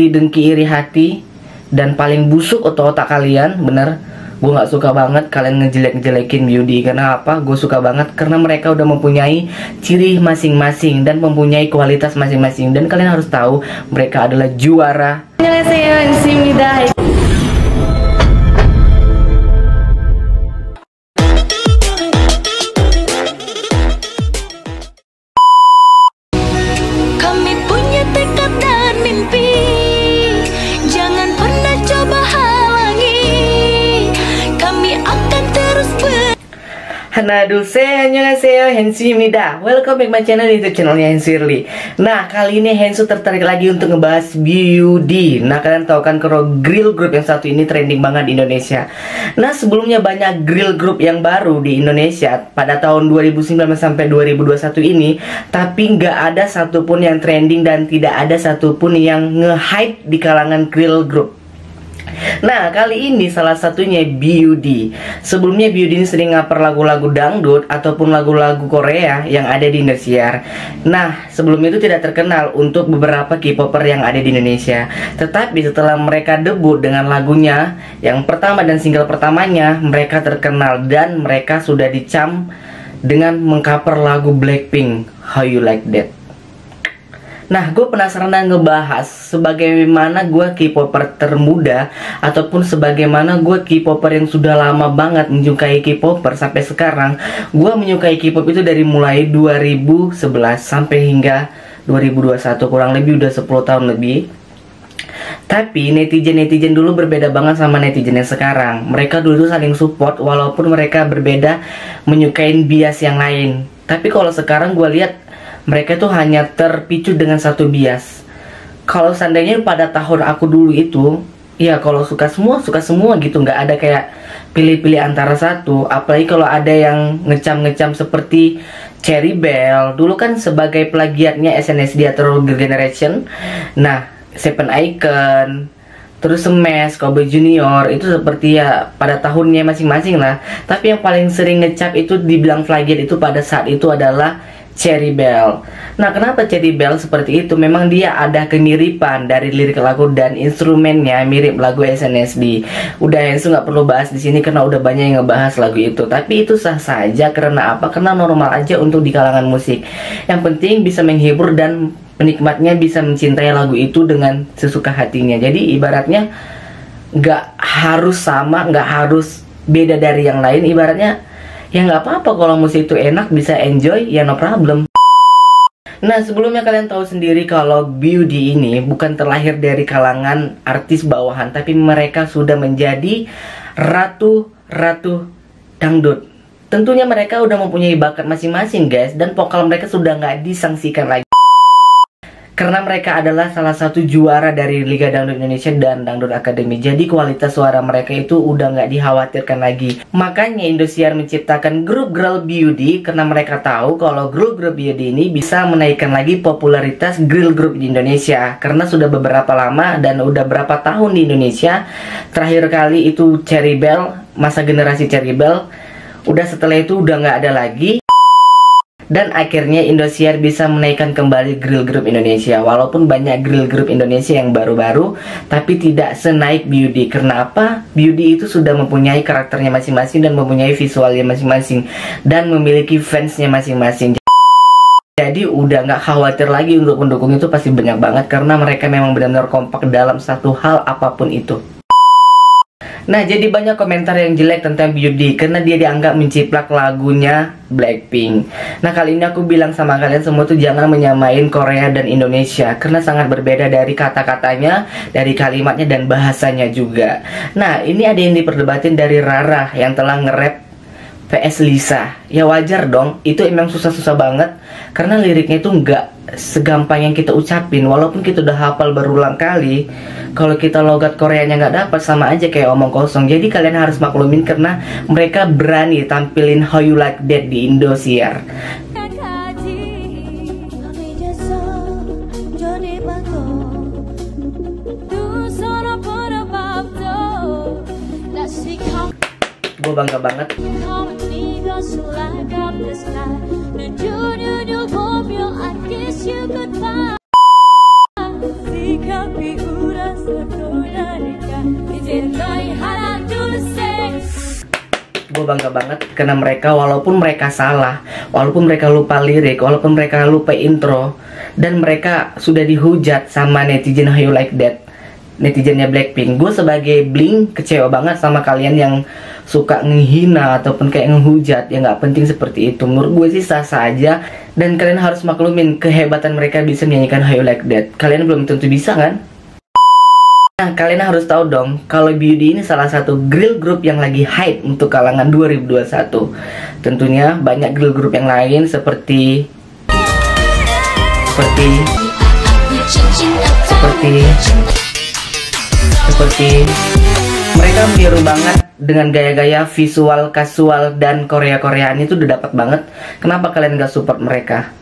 iri dengki iri hati dan paling busuk otak-otak kalian. Bener, gue gak suka banget kalian ngejelek-jelekin beauty. Karena apa? Gue suka banget karena mereka udah mempunyai ciri masing-masing dan mempunyai kualitas masing-masing. Dan kalian harus tahu mereka adalah juara. Kami punya tekad dan mimpi, jangan pernah coba halangi. Kami akan terus Hanaduse, annyeonghaseyo, Hensuimida. Welcome back my channel, YouTube channelnya Hensuirli. Nah, kali ini Hensu tertarik lagi untuk ngebahas beauty. Nah, kalian tahu kan kalau girl group yang satu ini trending banget di Indonesia. Nah, sebelumnya banyak girl group yang baru di Indonesia pada tahun 2019 sampai 2021 ini, tapi nggak ada satupun yang trending dan tidak ada satupun yang nge-hype di kalangan girl group. Nah, kali ini salah satunya BUD. Sebelumnya BUD ini sering ngaper lagu-lagu dangdut ataupun lagu-lagu Korea yang ada di Indosiar. Nah, sebelum itu tidak terkenal untuk beberapa K-popper yang ada di Indonesia. Tetapi setelah mereka debut dengan lagunya yang pertama dan single pertamanya, mereka terkenal dan mereka sudah dicam dengan mengcover lagu Blackpink, How You Like That. Nah, gue penasaran dan ngebahas sebagaimana gue K-popper termuda ataupun sebagaimana gue K-popper yang sudah lama banget menyukai K-popper sampai sekarang. Gue menyukai K-pop itu dari mulai 2011 sampai hingga 2021, kurang lebih udah 10 tahun lebih. Tapi netizen dulu berbeda banget sama netizen yang sekarang. Mereka dulu saling support walaupun mereka berbeda menyukai bias yang lain. Tapi kalau sekarang gue lihat mereka tuh hanya terpicu dengan satu bias. Kalau seandainya pada tahun aku dulu itu, ya kalau suka semua gitu, nggak ada kayak pilih-pilih antara satu. Apalagi kalau ada yang ngecam seperti Cherry Bell, dulu kan sebagai plagiatnya SNSD atau Girl Generation. Nah, Seven Icon, terus Smash, Cowboy Junior, itu seperti ya pada tahunnya masing-masing lah. Tapi yang paling sering ngecap itu dibilang plagiat itu pada saat itu adalah Cherry Bell. Nah, kenapa Cherry Bell seperti itu? Memang dia ada kemiripan dari lirik lagu dan instrumennya mirip lagu SNSD. Udah Hensu nggak perlu bahas di sini karena udah banyak yang ngebahas lagu itu. Tapi itu sah saja karena apa? Karena normal aja untuk di kalangan musik. Yang penting bisa menghibur dan penikmatnya bisa mencintai lagu itu dengan sesuka hatinya. Jadi ibaratnya nggak harus sama, nggak harus beda dari yang lain. Ibaratnya ya nggak apa-apa kalau musik itu enak, bisa enjoy, ya no problem. Nah, sebelumnya kalian tahu sendiri kalau beauty ini bukan terlahir dari kalangan artis bawahan, tapi mereka sudah menjadi ratu-ratu dangdut. Tentunya mereka udah mempunyai bakat masing-masing guys, dan vokal mereka sudah nggak disangsikan lagi. Karena mereka adalah salah satu juara dari Liga Dangdut Indonesia dan Dangdut Academy. Jadi kualitas suara mereka itu udah nggak dikhawatirkan lagi. Makanya Indosiar menciptakan grup Girl Beauty karena mereka tahu kalau grup Beauty ini bisa menaikkan lagi popularitas girl group di Indonesia. Karena sudah beberapa lama dan udah berapa tahun di Indonesia. Terakhir kali itu Cherry Bell, masa generasi Cherry Bell. Udah setelah itu udah nggak ada lagi. Dan akhirnya Indosiar bisa menaikkan kembali girl group Indonesia. Walaupun banyak girl group Indonesia yang baru-baru, tapi tidak senaik Beauty. Karena apa? Beauty itu sudah mempunyai karakternya masing-masing dan mempunyai visualnya masing-masing dan memiliki fansnya masing-masing. Jadi udah nggak khawatir lagi untuk pendukung itu pasti banyak banget karena mereka memang benar-benar kompak dalam satu hal apapun itu. Nah, jadi banyak komentar yang jelek tentang Beauty karena dia dianggap menciplak lagunya Blackpink. Nah, kali ini aku bilang sama kalian semua tuh jangan menyamain Korea dan Indonesia karena sangat berbeda dari kata-katanya, dari kalimatnya dan bahasanya juga. Nah, ini ada yang diperdebatin dari Rara yang telah nge-rap PS Lisa. Ya wajar dong, itu emang susah-susah banget karena liriknya itu nggak segampang yang kita ucapin. Walaupun kita udah hafal berulang kali, kalau kita logat Koreanya nggak dapat sama aja kayak omong kosong. Jadi kalian harus maklumin karena mereka berani tampilin How You Like That di Indosiar. Gue bangga banget. bangga banget karena mereka, walaupun mereka salah, walaupun mereka lupa lirik, walaupun mereka lupa intro, dan mereka sudah dihujat sama netizen How You Like That, netizennya Blackpink. Gue sebagai Blink kecewa banget sama kalian yang suka ngehina ataupun kayak ngehujat. Ya nggak penting seperti itu. Menurut gue sih sah-sah aja. Dan kalian harus maklumin kehebatan mereka bisa menyanyikan How You Like That. Kalian belum tentu bisa kan? Nah, kalian harus tahu dong kalau BUD ini salah satu girl group yang lagi hype untuk kalangan 2021. Tentunya banyak girl group yang lain seperti mereka meniru banget dengan gaya-gaya visual kasual dan Korea-Koreaan itu udah dapat banget. Kenapa kalian gak support mereka?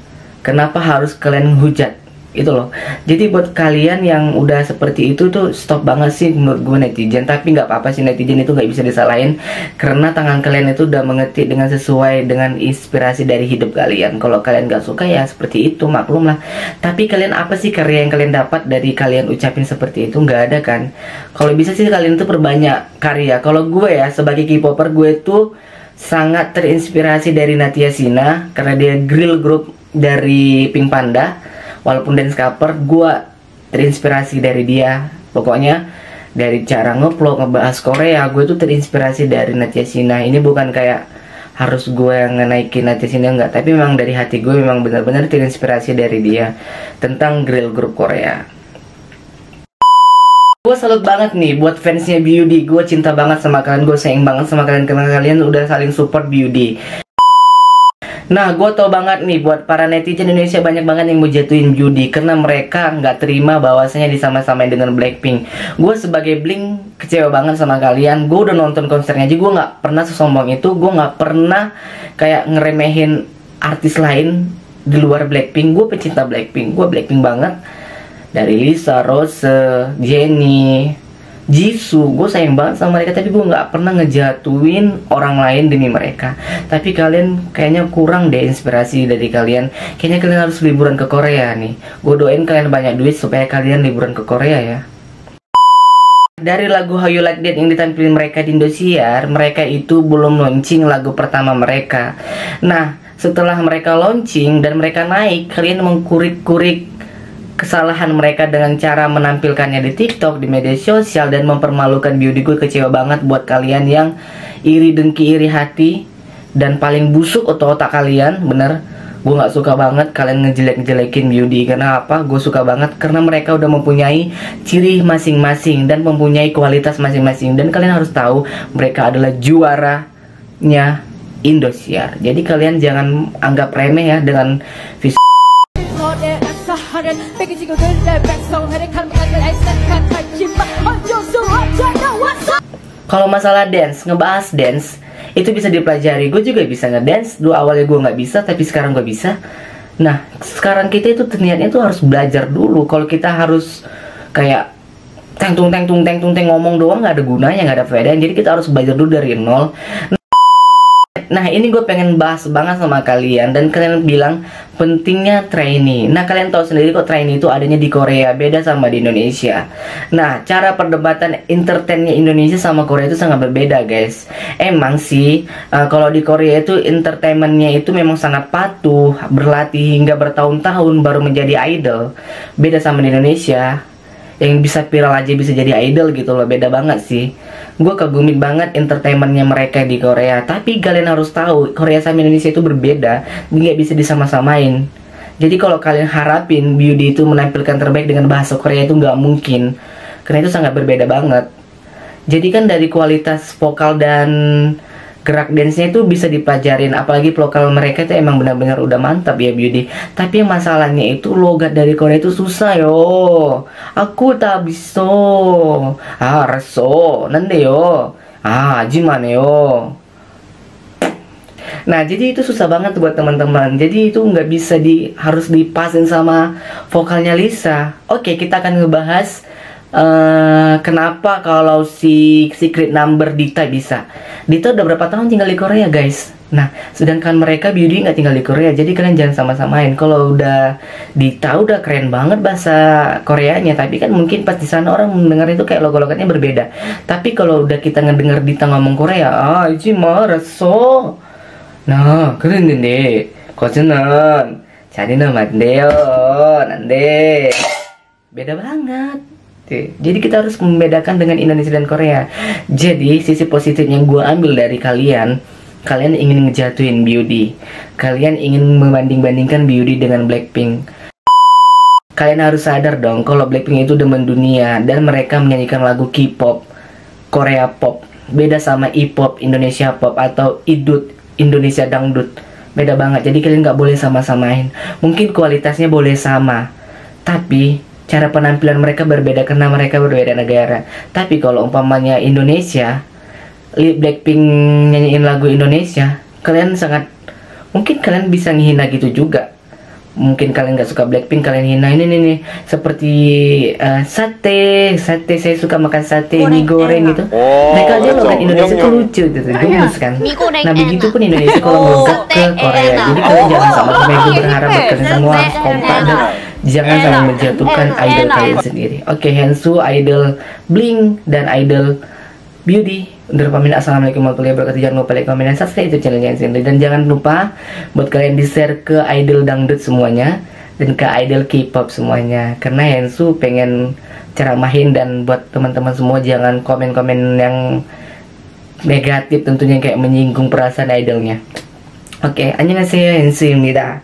Kenapa harus kalian hujat? Itu loh. Jadi buat kalian yang udah seperti itu tuh stop banget sih menurut gue netizen. Tapi nggak apa-apa sih, netizen itu nggak bisa disalahin karena tangan kalian itu udah mengetik dengan sesuai dengan inspirasi dari hidup kalian. Kalau kalian nggak suka ya seperti itu, maklum lah. Tapi kalian apa sih karya yang kalian dapat dari kalian ucapin seperti itu? Nggak ada kan? Kalau bisa sih kalian tuh perbanyak karya. Kalau gue ya sebagai K-popper, gue tuh sangat terinspirasi dari Natia Shina karena dia girl group dari Pink Panda. Walaupun dance cover, gue terinspirasi dari dia. Pokoknya dari cara ngevlog, ngebahas Korea, gue tuh terinspirasi dari Natia Shina. Ini bukan kayak harus gue yang ngenaikin Natia Shina, enggak. Tapi memang dari hati gue memang benar-benar terinspirasi dari dia tentang girl group Korea. Gue salut banget nih buat fansnya BUD. Gue cinta banget sama kalian, gue sayang banget sama kalian karena kalian udah saling support BUD. Nah, gue tau banget nih buat para netizen Indonesia banyak banget yang mau jatuhin BUD karena mereka nggak terima bahwasanya disama-samain dengan Blackpink. Gue sebagai Blink kecewa banget sama kalian. Gue udah nonton konsernya aja, gue nggak pernah sesombong itu. Gue nggak pernah kayak ngeremehin artis lain di luar Blackpink. Gue pecinta Blackpink, gue Blackpink banget. Dari Lisa, Rose, Jennie, Jisoo, gue sayang banget sama mereka, tapi gue nggak pernah ngejatuhin orang lain demi mereka. Tapi kalian kayaknya kurang deh inspirasi dari kalian. Kayaknya kalian harus liburan ke Korea nih. Gue doain kalian banyak duit supaya kalian liburan ke Korea ya. Dari lagu How You Like That yang ditampilin mereka di Indosiar, mereka itu belum launching lagu pertama mereka. Nah, setelah mereka launching dan mereka naik, kalian mengkurik-kurik kesalahan mereka dengan cara menampilkannya di TikTok, di media sosial, dan mempermalukan BUD. Gue kecewa banget buat kalian yang iri dengki, iri hati, dan paling busuk otak kalian. Bener, gue gak suka banget kalian ngejelek-jelekin BUD. Karena apa? Gue suka banget karena mereka udah mempunyai ciri masing-masing dan mempunyai kualitas masing-masing. Dan kalian harus tahu mereka adalah juaranya Indosiar. Jadi kalian jangan anggap remeh ya dengan visi. Kalau masalah dance, ngebahas dance itu bisa dipelajari. Gue juga bisa ngedance. Dulu awalnya gue nggak bisa, tapi sekarang gue bisa. Nah, sekarang kita itu niatnya tuh harus belajar dulu. Kalau kita harus kayak teng tung ngomong doang nggak ada gunanya, nggak ada faedahnya. Jadi kita harus belajar dulu dari nol. Nah, ini gue pengen bahas banget sama kalian. Dan kalian bilang pentingnya trainee. Nah, kalian tahu sendiri kok trainee itu adanya di Korea, beda sama di Indonesia. Nah, cara perdebatan entertainnya Indonesia sama Korea itu sangat berbeda, guys. Emang sih kalau di Korea itu entertainmentnya itu memang sangat patuh, berlatih hingga bertahun-tahun baru menjadi idol. Beda sama di Indonesia yang bisa viral aja bisa jadi idol gitu loh. Beda banget sih. Gue kagumin banget entertainmentnya mereka di Korea. Tapi kalian harus tahu Korea sama Indonesia itu berbeda, nggak bisa disama-samain. Jadi kalau kalian harapin BUD itu menampilkan terbaik dengan bahasa Korea itu nggak mungkin, karena itu sangat berbeda banget. Jadi kan dari kualitas vokal dan gerak dance-nya itu bisa dipelajarin. Apalagi vokal mereka itu emang benar-benar udah mantap ya BUD. Tapi masalahnya itu logat dari Korea itu susah yo. Aku tak bisa. Reso nande yo. Gimana yo. Nah, jadi itu susah banget buat teman-teman. Jadi itu nggak bisa harus dipasin sama vokalnya Lisa. Oke, kita akan ngebahas kenapa kalau si Secret Number Dita bisa? Dita udah berapa tahun tinggal di Korea guys. Nah, sedangkan mereka Beauty nggak tinggal di Korea. Jadi kalian jangan sama-samain. Kalau udah Dita udah keren banget bahasa Koreanya, tapi kan mungkin pas di sana orang mendengar itu kayak logo-logonya berbeda. Tapi kalau udah kita ngedenger Dita ngomong Korea, 이지 말았어. 나 그랬는데 거즈는 자리는 안 돼요. 안 돼. Beda banget. Jadi kita harus membedakan dengan Indonesia dan Korea. Jadi sisi positifnya gue ambil dari kalian, kalian ingin ngejatuhin Beauty, kalian ingin membanding-bandingkan Beauty dengan Blackpink. Kalian harus sadar dong kalau Blackpink itu udah mendunia dan mereka menyanyikan lagu K-pop, Korea pop. Beda sama E-pop, Indonesia pop atau idut, Indonesia dangdut. Beda banget. Jadi kalian nggak boleh sama-samain. Mungkin kualitasnya boleh sama, tapi cara penampilan mereka berbeda karena mereka berbeda negara. Tapi kalau umpamanya Indonesia, Blackpink nyanyiin lagu Indonesia, kalian sangat mungkin kalian bisa ngehina gitu juga. Mungkin kalian nggak suka Blackpink, kalian hina ini nih seperti sate saya suka makan sate mie goreng gitu. Mereka aja logat Indonesia tuh lucu gitu, gemes kan. Nah begitu pun Indonesia kalau logat ke Korea. Jadi kalian jangan sama-sama gue berharap buat kalian semua harus kompak dan jangan saling menjatuhkan idol kalian sendiri. Oke, Hansu, idol Blink dan idol Beauty. Undur pamit, assalamualaikum warahmatullahi wabarakatuh. Jangan lupa like, comment, dan subscribe itu channelnya Henry. Dan jangan lupa buat kalian di share ke idol dangdut semuanya dan ke idol K-pop semuanya. Karena Hensu pengen ceramahin, dan buat teman-teman semua jangan komen-komen yang negatif tentunya kayak menyinggung perasaan idolnya. Oke, annyeonghaseyo, Hensu입니다.